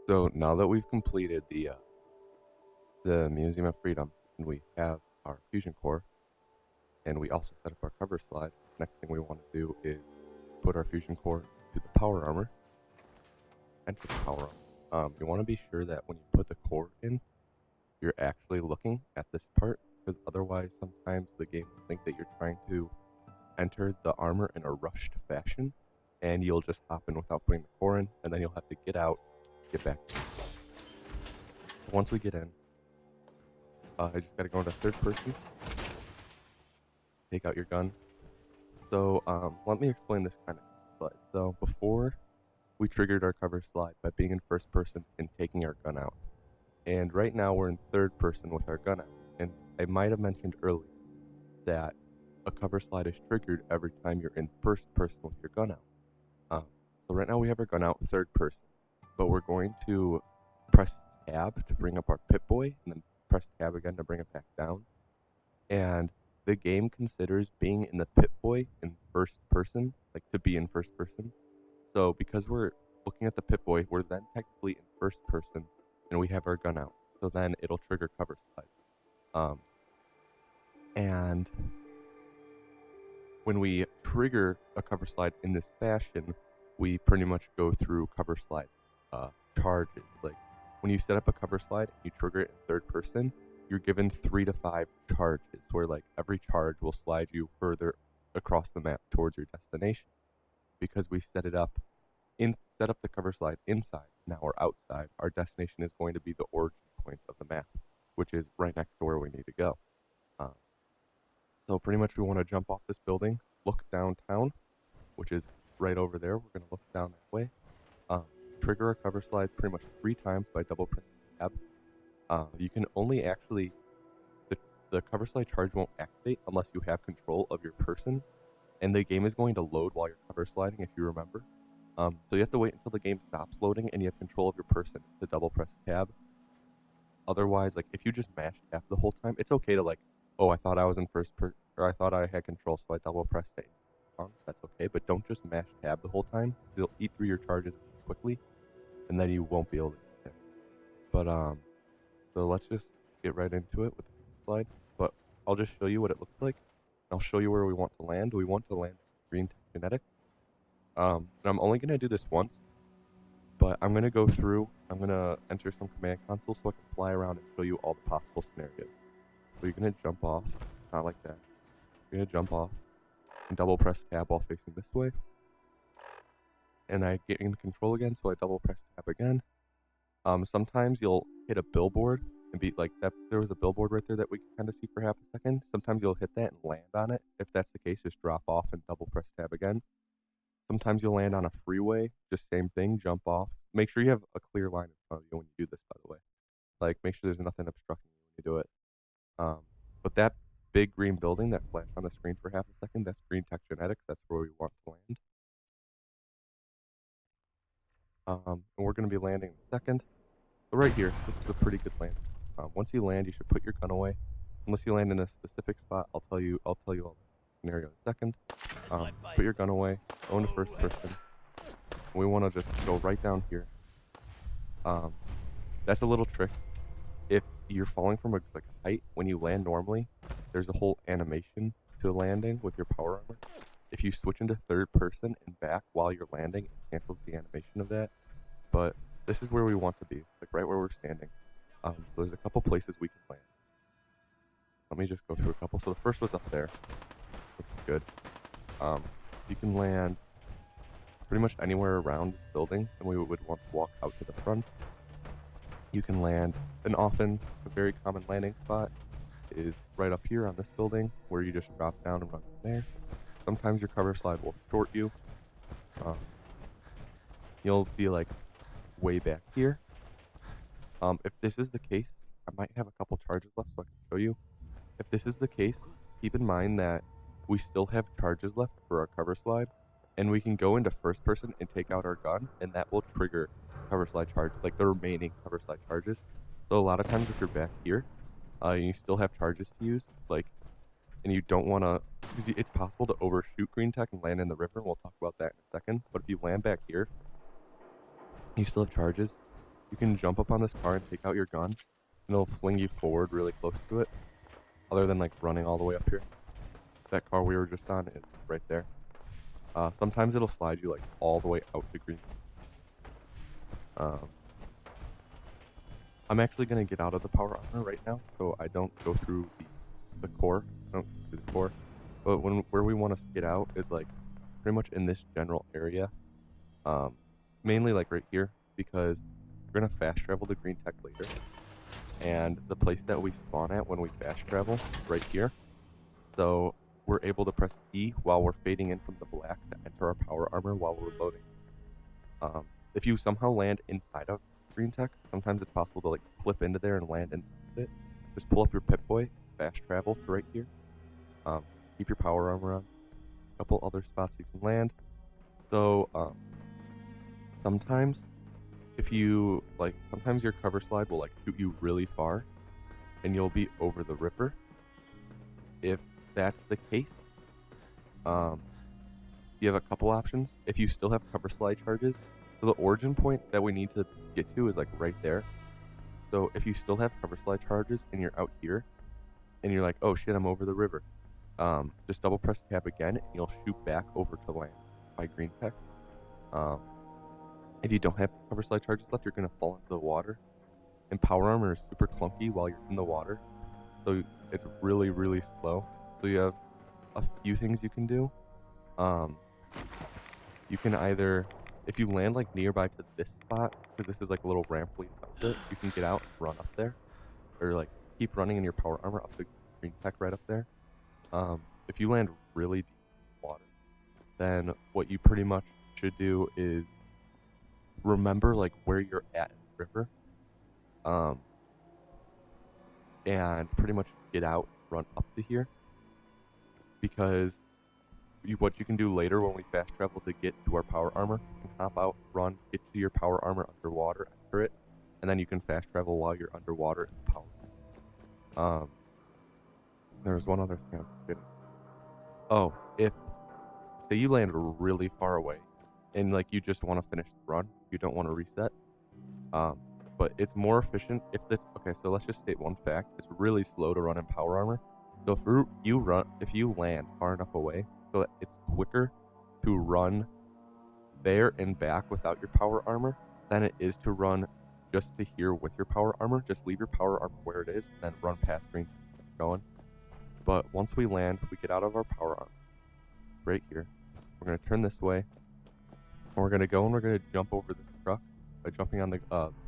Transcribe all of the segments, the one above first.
So now that we've completed the Museum of Freedom and we have our fusion core and we also set up our cover slide, next thing we want to do is put our fusion core to the power armor, enter the power armor. You want to be sure that when you put the core in, you're actually looking at this part, because otherwise sometimes the game will think that you're trying to enter the armor in a rushed fashion, and you'll just hop in without putting the core in, and then you'll have to get out, get back. Once we get in, I just gotta go into third person, take out your gun. So let me explain this kind of slide. So before we triggered our cover slide by being in first person and taking our gun out. And right now we're in third person with our gun out. And I might have mentioned earlier that a cover slide is triggered every time you're in first person with your gun out. So right now we have our gun out third person, but we're going to press tab to bring up our Pip-Boy, and then press tab again to bring it back down. And the game considers being in the Pip-Boy in first person, like to be in first person. So because we're looking at the Pip-Boy, we're then technically in first person, and we have our gun out. So then it'll trigger cover slide. And when we trigger a cover slide in this fashion, we pretty much go through cover slide charges. Like when you set up a cover slide and you trigger it in third person, you're given 3 to 5 charges, where like every charge will slide you further across the map towards your destination. Because we set up the cover slide inside, now we're outside, our destination is going to be the origin point of the map, which is right next to where we need to go. So pretty much we want to jump off this building, look downtown, which is right over there. We're going to look down that way. Trigger a cover slide pretty much 3 times by double pressing tab. You can only actually, the cover slide charge won't activate unless you have control of your person, and the game is going to load while you're cover sliding, if you remember. So you have to wait until the game stops loading and you have control of your person to double press tab. Otherwise, like if you just mash tab the whole time, it's okay to like, oh, I thought I was in or I thought I had control, so I double pressed it. That's okay, but don't just mash tab the whole time. You'll eat through your charges quickly, and then you won't be able to get it. But so let's just get right into it with the slide. But I'll just show you what it looks like. I'll show you where we want to land. We want to land green genetics. And I'm only gonna do this once, but I'm gonna go through. I'm gonna enter some command console so I can fly around and show you all the possible scenarios. So you're gonna jump off, not like that. You're gonna jump off and double press tab while facing this way. And I get in control again, so I double press tab again. Sometimes you'll hit a billboard and be like that. There was a billboard right there that we could kind of see for half a second. Sometimes you'll hit that and land on it. If that's the case, just drop off and double press tab again. Sometimes you'll land on a freeway, just same thing, jump off. Make sure you have a clear line in front of you when you do this, by the way. Like, make sure there's nothing obstructing you when you do it. But that big green building that flashed on the screen for half a second, that's green tech genetics. That's where we want to land. And we're going to be landing in a second. So right here, this is a pretty good landing. Once you land, you should put your gun away. Unless you land in a specific spot, I'll tell you all the scenario in a second. Put your gun away, go into first person. We want to just go right down here. That's a little trick. If you're falling from a height, when you land normally, there's a whole animation to landing with your power armor. If you switch into third person and back while you're landing, it cancels the animation of that. But this is where we want to be, like right where we're standing. So there's a couple places we can land. Let me just go through a couple. So the first was up there, which is good. You can land pretty much anywhere around this building, and we would want to walk out to the front. You can land, and often a very common landing spot is right up here on this building, where you just drop down and run from there. Sometimes your cover slide will short you. You'll be like way back here. If this is the case, I might have a couple charges left so I can show you. If this is the case, keep in mind that we still have charges left for our cover slide, and we can go into first person and take out our gun, and that will trigger cover slide charge, like the remaining cover slide charges. So a lot of times if you're back here, you still have charges to use, like, and you don't want to, because it's possible to overshoot green tech and land in the river, and we'll talk about that in a second. But if you land back here, you still have charges. you can jump up on this car and take out your gun, and it'll fling you forward really close to it, other than like running all the way up here. That car we were just on is right there. Sometimes it'll slide you like all the way out to green. I'm actually going to get out of the power armor right now, so I don't go through the core. I don't go through the core. But where we want to get out is like pretty much in this general area. Mainly like right here, because we're going to fast travel to green tech later. And the place that we spawn at when we fast travel is right here. So we're able to press E while we're fading in from the black to enter our power armor while we're loading. If you somehow land inside of green tech, sometimes it's possible to like flip into there and land inside of it. Just pull up your Pip-Boy, fast travel to right here. Keep your power armor on. A couple other spots you can land. So sometimes if you sometimes your cover slide will like shoot you really far, and you'll be over the ripper. If that's the case, you have a couple options. If you still have cover slide charges, so the origin point that we need to get to is like right there. So if you still have cover slide charges and you're out here, and you're like, oh shit, I'm over the river, just double press tab again, and you'll shoot back over to land by green tech. If you don't have cover slide charges left, you're gonna fall into the water. And power armor is super clunky while you're in the water, so it's really, really slow. So you have a few things you can do. You can either, if you land like nearby to this spot, because this is like a little ramp leading up to it, you can get out and run up there, or like keep running in your power armor up to green tech right up there. If you land really deep in the water, then what you pretty much should do is remember like where you're at in the river, and pretty much get out, run up to here, because what you can do later when we fast travel to get to our power armor, you can hop out, run, get to your power armor underwater, enter it, and then you can fast travel while you're underwater in the power. There's one other thing I'm forgetting. Oh, if say you land really far away, and like you just want to finish the run, you don't want to reset. But it's more efficient if okay, so let's just state one fact. It's really slow to run in power armor. So if you land far enough away, so that it's quicker to run there and back without your power armor than it is to run just to here with your power armor. Just leave your power armor where it is and then run past green going. But once we land, we get out of our power armor right here. We're going to turn this way, and we're going to go and we're going to jump over this truck by jumping on the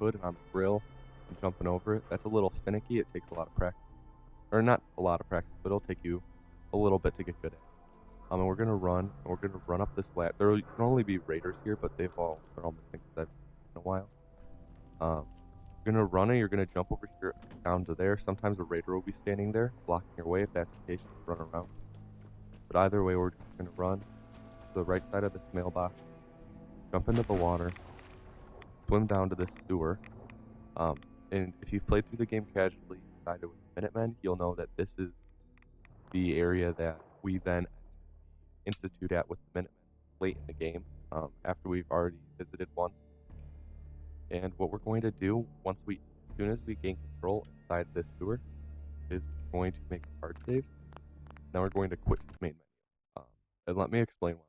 hood and on the grill and jumping over it. That's a little finicky. It takes a lot of practice. Or not a lot of practice, but it'll take you a little bit to get good at it. And we're going to run, and we're going to run up this ladder. There can only be raiders here, but they're all missing because I've seen in a while. You're going to run, and you're going to jump over here down to there. Sometimes a raider will be standing there, blocking your way. If that's the case, just run around. But either way, we're just going to run to the right side of this mailbox, jump into the water, swim down to this sewer. And if you've played through the game casually inside it with Minutemen, you'll know that this is the area that we then institute at with the Minutemen late in the game, after we've already visited once. And what we're going to do as soon as we gain control inside this sewer, is we're going to make a hard save. Now we're going to quit the main menu. And let me explain why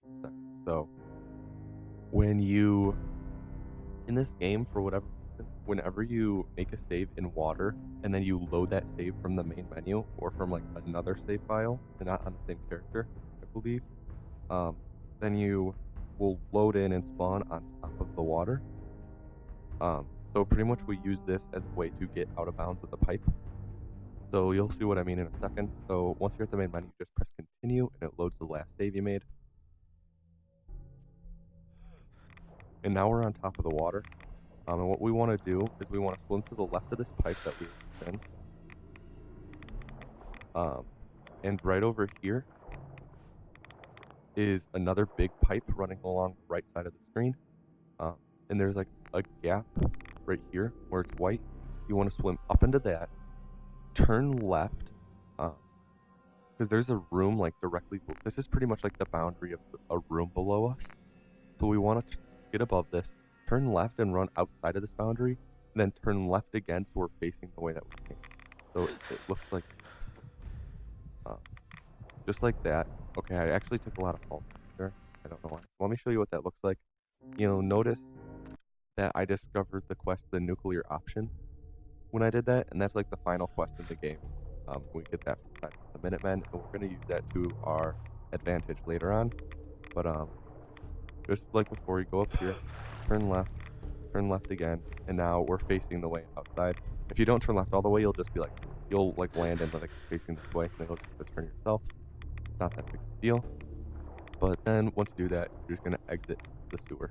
we're doing this in a second. So, in this game, for whatever reason, whenever you make a save in water, and then you load that save from the main menu, or from like another save file, and not on the same character, I believe, then you will load in and spawn on top of the water. So pretty much we use this as a way to get out of bounds of the pipe. So you'll see what I mean in a second. So once you're at the main menu, just press continue, and it loads the last save you made. And now we're on top of the water. And what we want to do is we want to swim to the left of this pipe that we were in. And right over here is another big pipe running along the right side of the screen. And there's like a gap right here where it's white. You want to swim up into that, turn left, because there's a room like directly. This is pretty much like the boundary of a room below us. So we want to get above this, turn left and run outside of this boundary, and then turn left again so we're facing the way that we came. So it looks like just like that. Okay, I actually took a lot of fault there. I don't know why. So let me show you what that looks like. Notice that I discovered the quest, the nuclear option, when I did that, and that's like the final quest in the game. We get that from the Minutemen, and we're gonna use that to our advantage later on. But just like before, you go up here, turn left again, and now we're facing the way outside. If you don't turn left all the way, you'll just be like, you'll like land and like facing this way, and then you'll just have to turn yourself. It's not that big of a deal. But then once you do that, you're just gonna exit the sewer.